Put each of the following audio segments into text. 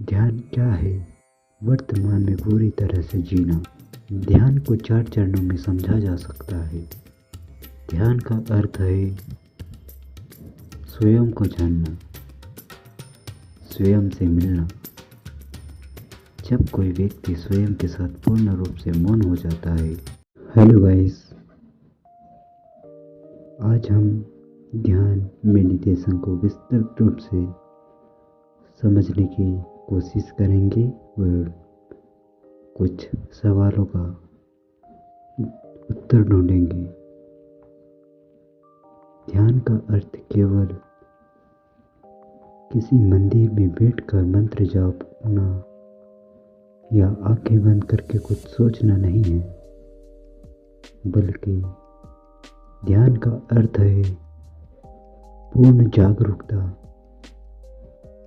ध्यान क्या है? वर्तमान में पूरी तरह से जीना। ध्यान को 4 चरणों में समझा जा सकता है। ध्यान का अर्थ है स्वयं को जानना, स्वयं से मिलना। जब कोई व्यक्ति स्वयं के साथ पूर्ण रूप से मौन हो जाता है। हेलो गाइस, आज हम ध्यान मेडिटेशन को विस्तृत रूप से समझने की कोशिश करेंगे और कुछ सवालों का उत्तर ढूंढेंगे। ध्यान का अर्थ केवल किसी मंदिर में बैठकर मंत्र जापना या आंखें बंद करके कुछ सोचना नहीं है, बल्कि ध्यान का अर्थ है पूर्ण जागरूकता।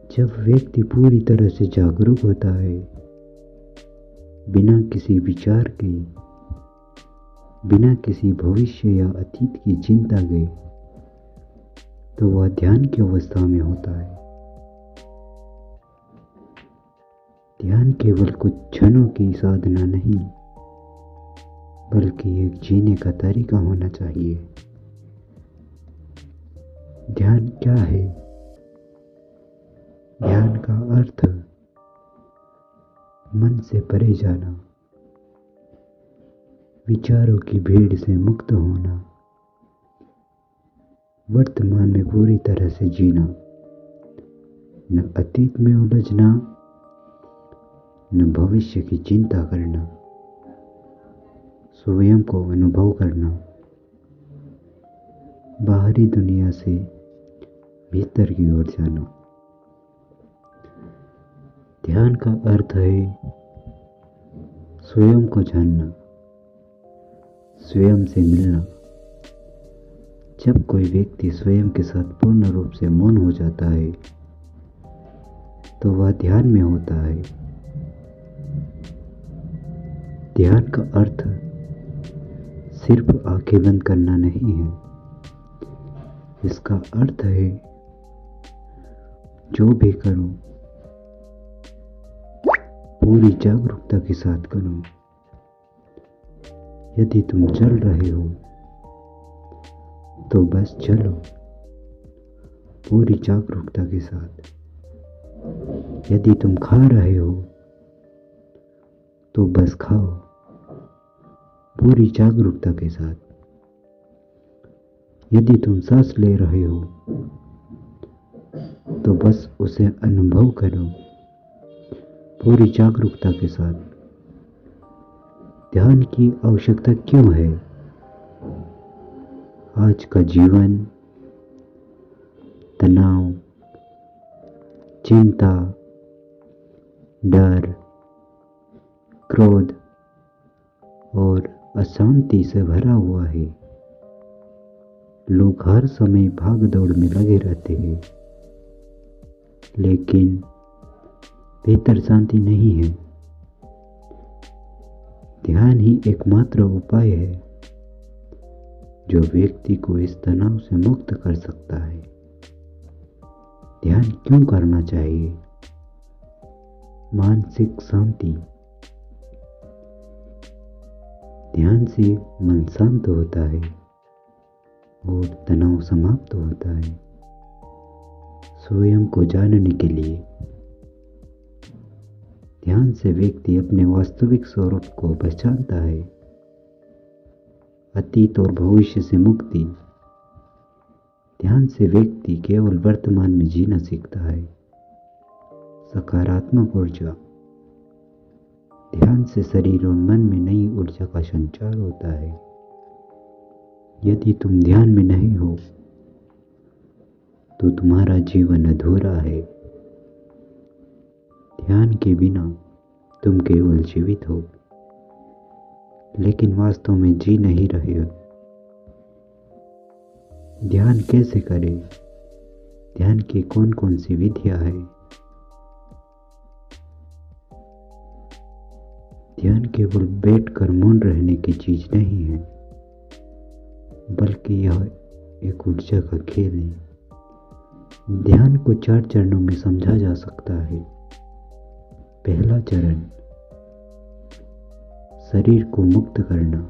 जब व्यक्ति पूरी तरह से जागरूक होता है, बिना किसी विचार के, बिना किसी भविष्य या अतीत की चिंता के, तो वह ध्यान की अवस्था में होता है। ध्यान केवल कुछ क्षणों की साधना नहीं, बल्कि एक जीने का तरीका होना चाहिए। ध्यान क्या है? ध्यान का अर्थ मन से परे जाना, विचारों की भीड़ से मुक्त होना, वर्तमान में पूरी तरह से जीना, न अतीत में उलझना, न भविष्य की चिंता करना, स्वयं को अनुभव करना, बाहरी दुनिया से भीतर की ओर जाना। ध्यान का अर्थ है स्वयं को जानना, स्वयं से मिलना। जब कोई व्यक्ति स्वयं के साथ पूर्ण रूप से मौन हो जाता है, तो वह ध्यान में होता है। ध्यान का अर्थ सिर्फ आंखें बंद करना नहीं है। इसका अर्थ है जो भी करो, पूरी जागरूकता के साथ करो। यदि तुम चल रहे हो तो बस चलो, पूरी जागरूकता के साथ। यदि तुम खा रहे हो तो बस खाओ, पूरी जागरूकता के साथ। यदि तुम सांस ले रहे हो तो बस उसे अनुभव करो, पूरी जागरूकता के साथ। ध्यान की आवश्यकता क्यों है? आज का जीवन तनाव, चिंता, डर, क्रोध और अशांति से भरा हुआ है। लोग हर समय भाग दौड़ में लगे रहते हैं, लेकिन भीतर शांति नहीं है। ध्यान ही एकमात्र उपाय है जो व्यक्ति को इस तनाव से मुक्त कर सकता है। ध्यान क्यों करना चाहिए? मानसिक शांति। ध्यान से मन शांत होता है और तनाव समाप्त होता है। स्वयं को जानने के लिए ध्यान से व्यक्ति अपने वास्तविक स्वरूप को पहचानता है। अतीत और भविष्य से मुक्ति। ध्यान से व्यक्ति केवल वर्तमान में जीना सीखता है। सकारात्मक ऊर्जा। ध्यान से शरीर और मन में नई ऊर्जा का संचार होता है। यदि तुम ध्यान में नहीं हो तो तुम्हारा जीवन अधूरा है। ध्यान के बिना तुम केवल जीवित हो, लेकिन वास्तव में जी नहीं रहे हो। ध्यान कैसे करें? ध्यान की कौन कौन सी विधियां हैं? ध्यान केवल बैठकर मौन रहने की चीज नहीं है, बल्कि यह एक ऊर्जा का खेल है। ध्यान को 4 चरणों में समझा जा सकता है। पहला चरण, शरीर को मुक्त करना।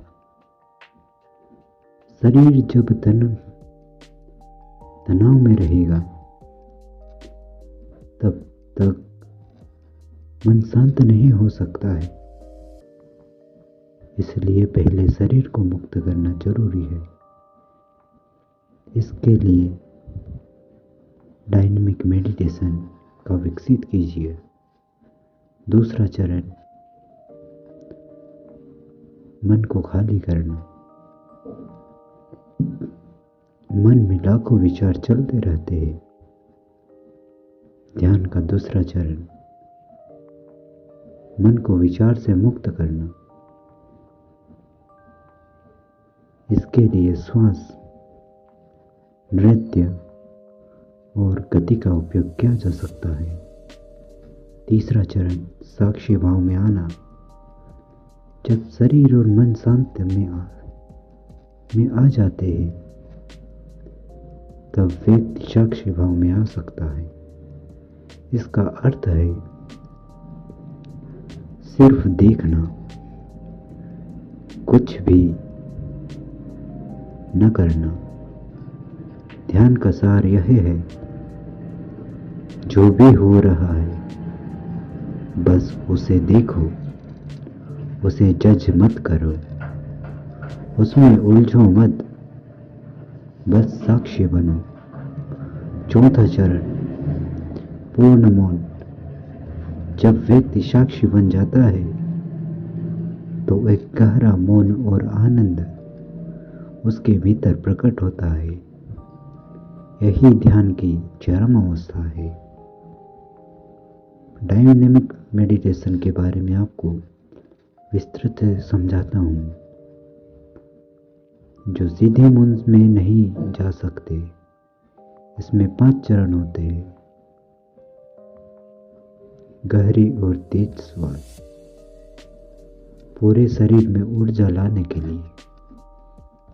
शरीर जब तनाव में रहेगा तब तक मन शांत नहीं हो सकता है। इसलिए पहले शरीर को मुक्त करना जरूरी है। इसके लिए डायनेमिक मेडिटेशन का विकसित कीजिए। दूसरा चरण, मन को खाली करना। मन में लाखों विचार चलते रहते हैं। ध्यान का दूसरा चरण, मन को विचार से मुक्त करना। इसके लिए श्वास, नृत्य और गति का उपयोग किया जा सकता है। तीसरा चरण, साक्षी भाव में आना। जब शरीर और मन शांत में आ जाते हैं तब व्यक्ति साक्षी भाव में आ सकता है। इसका अर्थ है सिर्फ देखना, कुछ भी न करना। ध्यान का सार यह है, जो भी हो रहा है बस उसे देखो, उसे जज मत करो, उसमें उलझो मत, बस साक्षी बनो। चौथा चरण, पूर्ण मौन। जब व्यक्ति साक्षी बन जाता है तो एक गहरा मौन और आनंद उसके भीतर प्रकट होता है। यही ध्यान की चरम अवस्था है। डायनेमिक मेडिटेशन के बारे में आपको विस्तृत समझाता हूँ। जो सीधे मन में नहीं जा सकते, इसमें 5 चरण होते हैं। गहरी और तेज श्वास, पूरे शरीर में ऊर्जा लाने के लिए।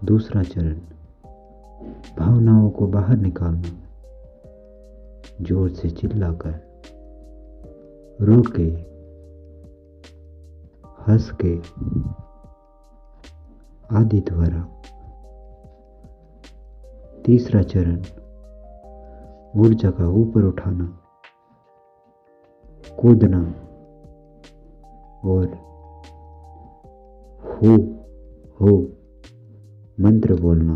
दूसरा चरण, भावनाओं को बाहर निकालना, जोर से चिल्लाकर, रो के, हंस के, आदि द्वारा। तीसरा चरण, ऊर्जा का ऊपर उठाना, कूदना और हो मंत्र बोलना।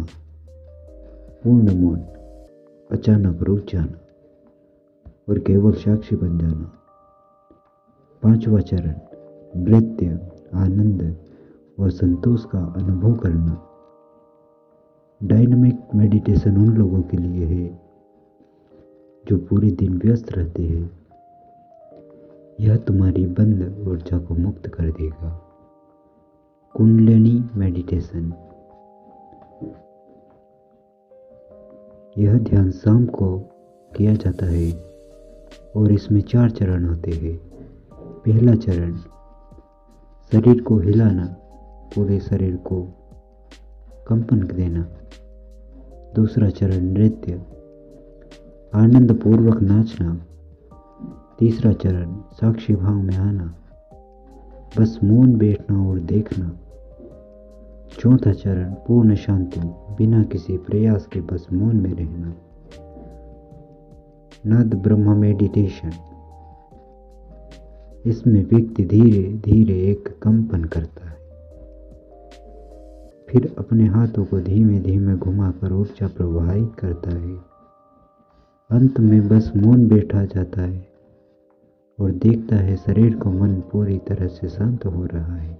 पूर्ण मौन, अचानक रुक जाना और केवल साक्षी बन जाना। 5वां चरण, नृत्य, आनंद और संतोष का अनुभव करना। डायनेमिक मेडिटेशन उन लोगों के लिए है जो पूरे दिन व्यस्त रहते हैं। यह तुम्हारी बंद ऊर्जा को मुक्त कर देगा। कुंडलिनी मेडिटेशन, यह ध्यान शाम को किया जाता है और इसमें 4 चरण होते हैं। पहला चरण, शरीर को हिलाना, पूरे शरीर को कंपन देना। दूसरा चरण, नृत्य, आनंद पूर्वक नाचना। तीसरा चरण, साक्षी भाव में आना, बस मौन बैठना और देखना। चौथा चरण, पूर्ण शांति, बिना किसी प्रयास के बस मौन में रहना। नाद ब्रह्म मेडिटेशन, इसमें व्यक्ति धीरे धीरे एक कंपन करता है, फिर अपने हाथों को धीमे धीमे घुमाकर ऊर्जा प्रवाहित करता है। अंत में बस मौन बैठा जाता है और देखता है शरीर को मन पूरी तरह से शांत हो रहा है।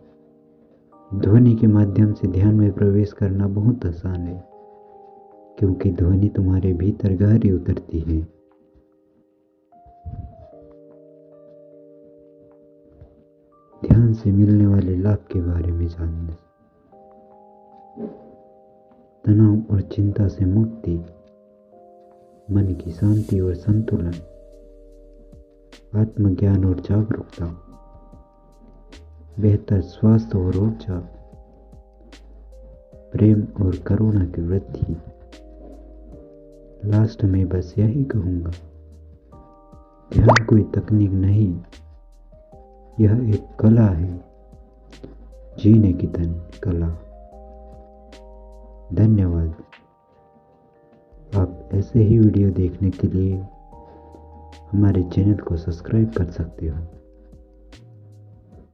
ध्वनि के माध्यम से ध्यान में प्रवेश करना बहुत आसान है, क्योंकि ध्वनि तुम्हारे भीतर गहरी उतरती है। ध्यान से मिलने वाले लाभ के बारे में जानना। तनाव और चिंता से मुक्ति, मन की शांति और संतुलन, आत्मज्ञान और जागरूकता, बेहतर स्वास्थ्य और ऊर्जा, प्रेम और करुणा की वृद्धि। लास्ट में बस यही कहूँगा, ध्यान कोई तकनीक नहीं यह एक कला है, जीने की कला। धन्यवाद। आप ऐसे ही वीडियो देखने के लिए हमारे चैनल को सब्सक्राइब कर सकते हो।